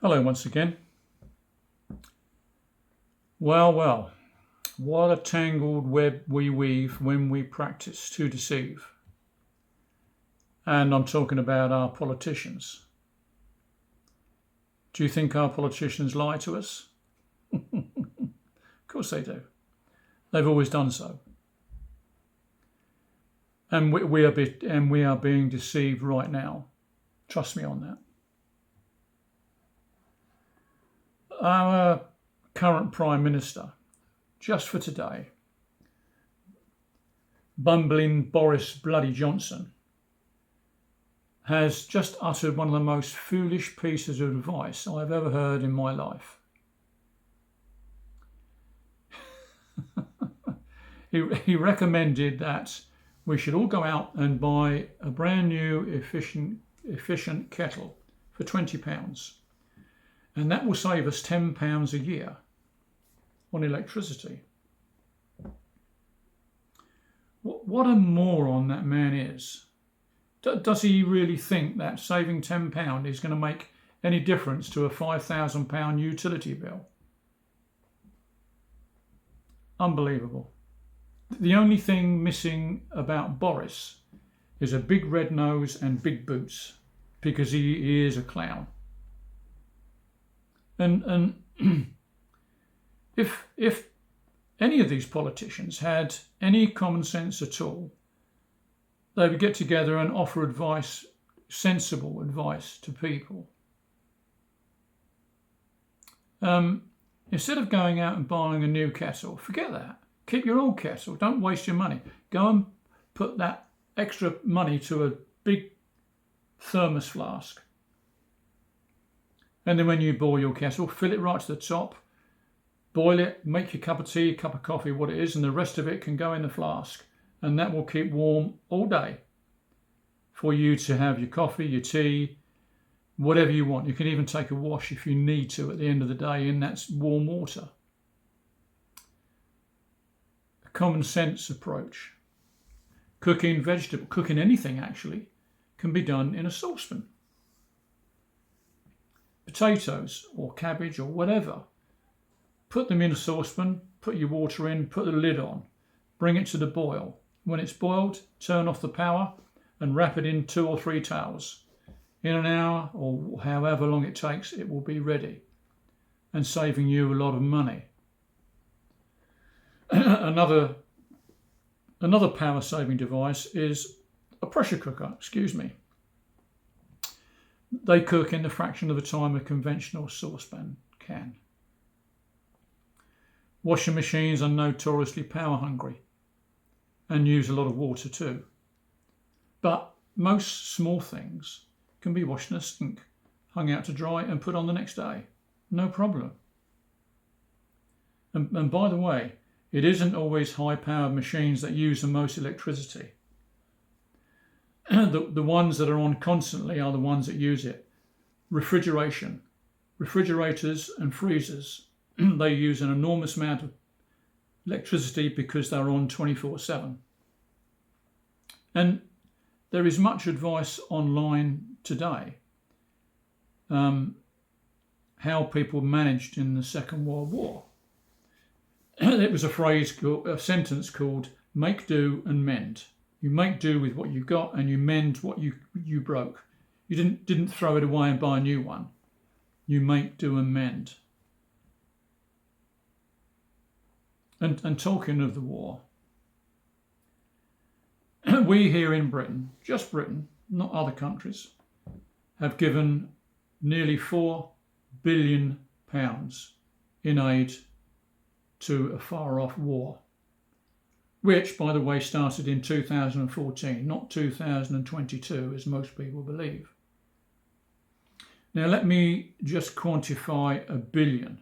Hello once again. Well, what a tangled web we weave when we practice to deceive. And I'm talking about our politicians. Do you think our politicians lie to us? Of course they do. They've always done so. And we are being deceived right now. Trust me on that. Our current Prime Minister, just for today, bumbling Boris bloody Johnson, has just uttered one of the most foolish pieces of advice I've ever heard in my life. He recommended that we should all go out and buy a brand new efficient kettle for £20. And that will save us £10 a year on electricity. What a moron that man is. Does he really think that saving £10 is going to make any difference to a £5,000 utility bill? Unbelievable. The only thing missing about Boris is a big red nose and big boots, because he is a clown. And if any of these politicians had any common sense at all, they would get together and offer advice, sensible advice to people. Instead of going out and buying a new kettle, forget that. Keep your old kettle. Don't waste your money. Go and put that extra money to a big thermos flask. And then when you boil your kettle, fill it right to the top, boil it, make your cup of tea, cup of coffee, what it is, and the rest of it can go in the flask. And that will keep warm all day for you to have your coffee, your tea, whatever you want. You can even take a wash if you need to at the end of the day in that warm water. A common sense approach. Cooking anything actually, can be done in a saucepan. Potatoes or cabbage or whatever, put them in a saucepan, put your water in, put the lid on, bring it to the boil. When it's boiled, turn off the power and wrap it in 2 or 3 towels. In an hour or however long it takes, it will be ready and saving you a lot of money. Another power-saving device is a pressure cooker, They cook in the fraction of the time a conventional saucepan can. Washing machines are notoriously power hungry and use a lot of water too. But most small things can be washed in a sink, hung out to dry and put on the next day. No problem. And by the way, it isn't always high-powered machines that use the most electricity. The ones that are on constantly are the ones that use it. Refrigeration. Refrigerators and freezers, they use an enormous amount of electricity because they're on 24/7. And there is much advice online today how people managed in the Second World War. It was a sentence called make do and mend. You make do with what you got and you mend what you broke. You didn't throw it away and buy a new one. You make do and mend. And talking of the war, we here in Britain, just Britain, not other countries, have given nearly £4 billion in aid to a far-off war, which, by the way, started in 2014, not 2022, as most people believe. Now, let me just quantify a billion.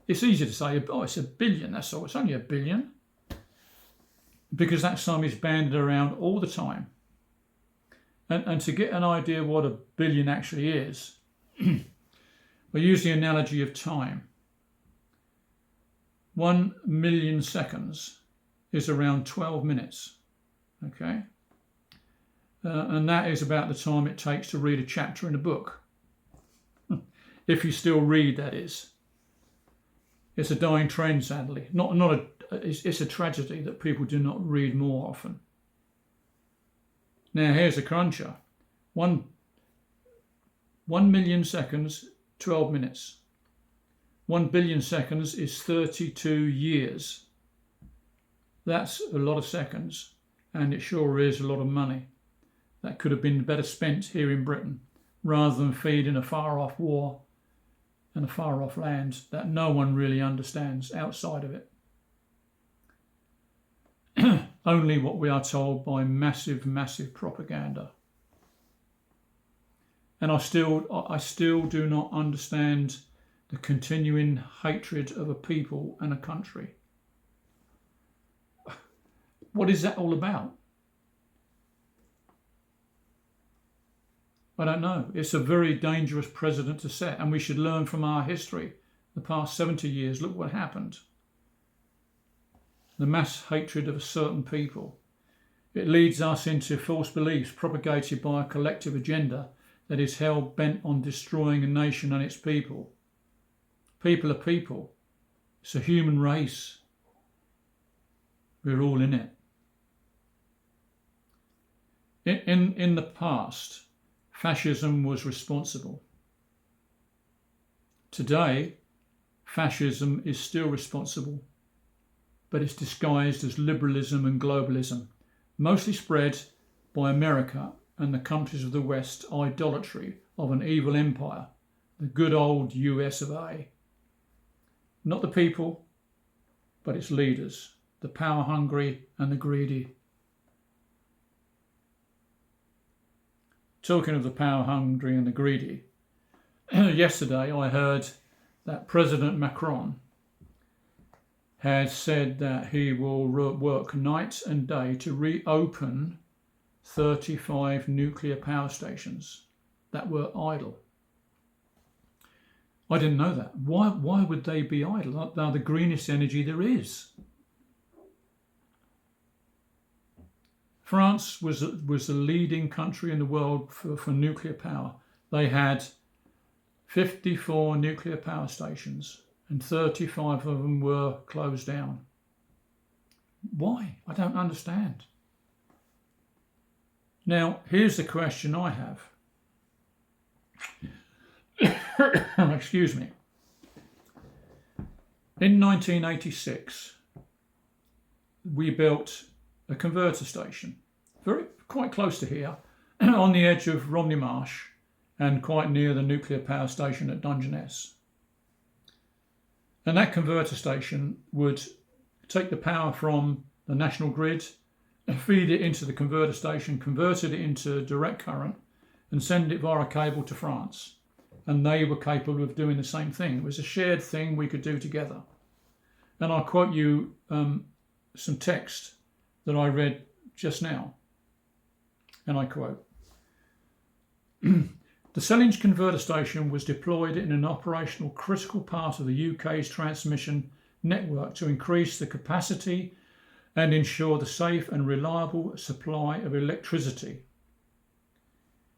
It's easy to say, oh, it's £1 billion, that's all. It's only £1 billion, because that sum is bandied around all the time. And to get an idea what £1 billion actually is, we use the analogy of time. 1 million seconds is around 12 minutes, okay? And that is about the time it takes to read a chapter in a book. If you still read, that is. It's a dying trend, sadly. It's a tragedy that people do not read more often. Now, here's a cruncher. 1 million seconds, 12 minutes. 1 billion seconds is 32 years. That's a lot of seconds, and it sure is a lot of money. That could have been better spent here in Britain, rather than feeding a far-off war and a far-off land that no one really understands outside of it. Only what we are told by massive, massive propaganda. And I still do not understand the continuing hatred of a people and a country. What is that all about? I don't know. It's a very dangerous precedent to set, and we should learn from our history. The past 70 years, look what happened. The mass hatred of a certain people. It leads us into false beliefs propagated by a collective agenda that is hell-bent on destroying a nation and its people. People are people. It's a human race. We're all in it. In the past, fascism was responsible. Today, fascism is still responsible, but it's disguised as liberalism and globalism, mostly spread by America and the countries of the West idolatry of an evil empire, the good old US of A. Not the people, but its leaders, the power-hungry and the greedy. Talking of the power-hungry and the greedy, yesterday I heard that President Macron has said that he will work night and day to reopen 35 nuclear power stations that were idle. I didn't know that. Why would they be idle? They're the greenest energy there is. France was the leading country in the world for nuclear power. They had 54 nuclear power stations and 35 of them were closed down. Why? I don't understand. Now, here's the question I have. Excuse me. In 1986, we built a converter station, quite close to here, on the edge of Romney Marsh and quite near the nuclear power station at Dungeness. And that converter station would take the power from the national grid and feed it into the converter station, converted it into direct current and send it via a cable to France. And they were capable of doing the same thing. It was a shared thing we could do together. And I'll quote you some text that I read just now. And I quote, "The Sellindge converter station was deployed in an operational critical part of the UK's transmission network to increase the capacity and ensure the safe and reliable supply of electricity.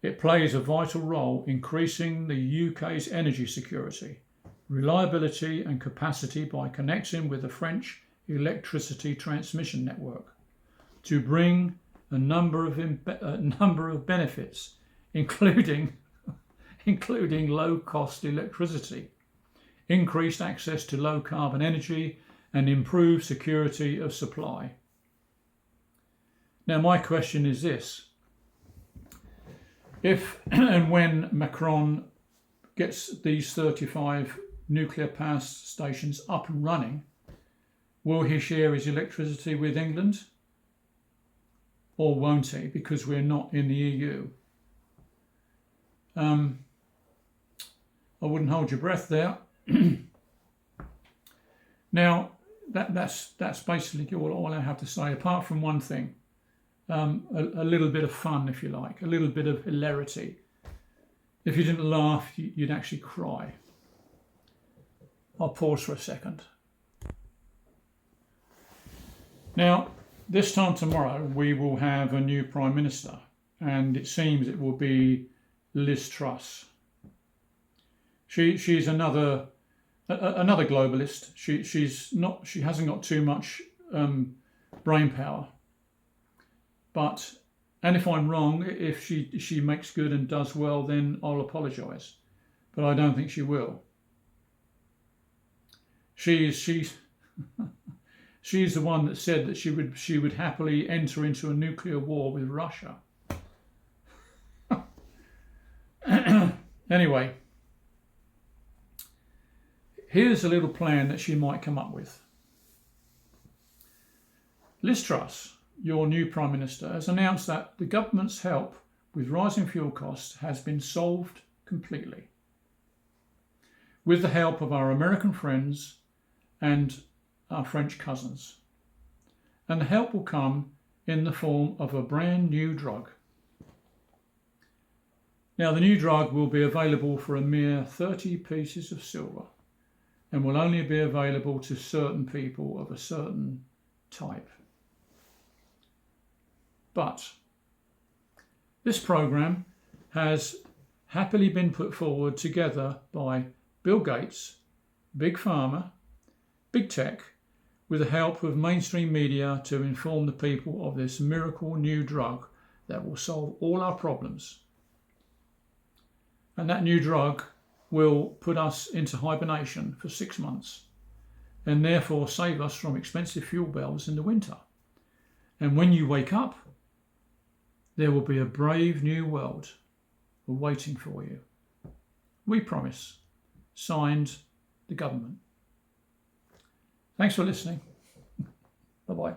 It plays a vital role in increasing the UK's energy security, reliability and capacity by connecting with the French electricity transmission network to bring a number of benefits, including low-cost electricity, increased access to low-carbon energy, and improved security of supply." Now, my question is this. If and when Macron gets these 35 nuclear power stations up and running, will he share his electricity with England? Or won't he, because we're not in the EU? I wouldn't hold your breath there. Now, that's basically all I have to say, apart from one thing. A little bit of fun, if you like, a little bit of hilarity. If you didn't laugh, you'd actually cry. I'll pause for a second. Now, this time tomorrow, we will have a new Prime Minister, and it seems it will be Liz Truss. She's another globalist. She hasn't got too much brain power. But, and if I'm wrong, if she makes good and does well, then I'll apologise. But I don't think she will. She's the one that said that she would happily enter into a nuclear war with Russia. Anyway, here's a little plan that she might come up with. Liz Truss, your new Prime Minister, has announced that the government's help with rising fuel costs has been solved completely, with the help of our American friends and our French cousins. And the help will come in the form of a brand new drug. Now, the new drug will be available for a mere 30 pieces of silver and will only be available to certain people of a certain type. But this program has happily been put forward together by Bill Gates, Big Pharma, Big Tech, with the help of mainstream media to inform the people of this miracle new drug that will solve all our problems. And that new drug will put us into hibernation for 6 months and therefore save us from expensive fuel bills in the winter. And when you wake up, there will be a brave new world waiting for you. We promise. Signed, the government. Thanks for listening. Bye-bye.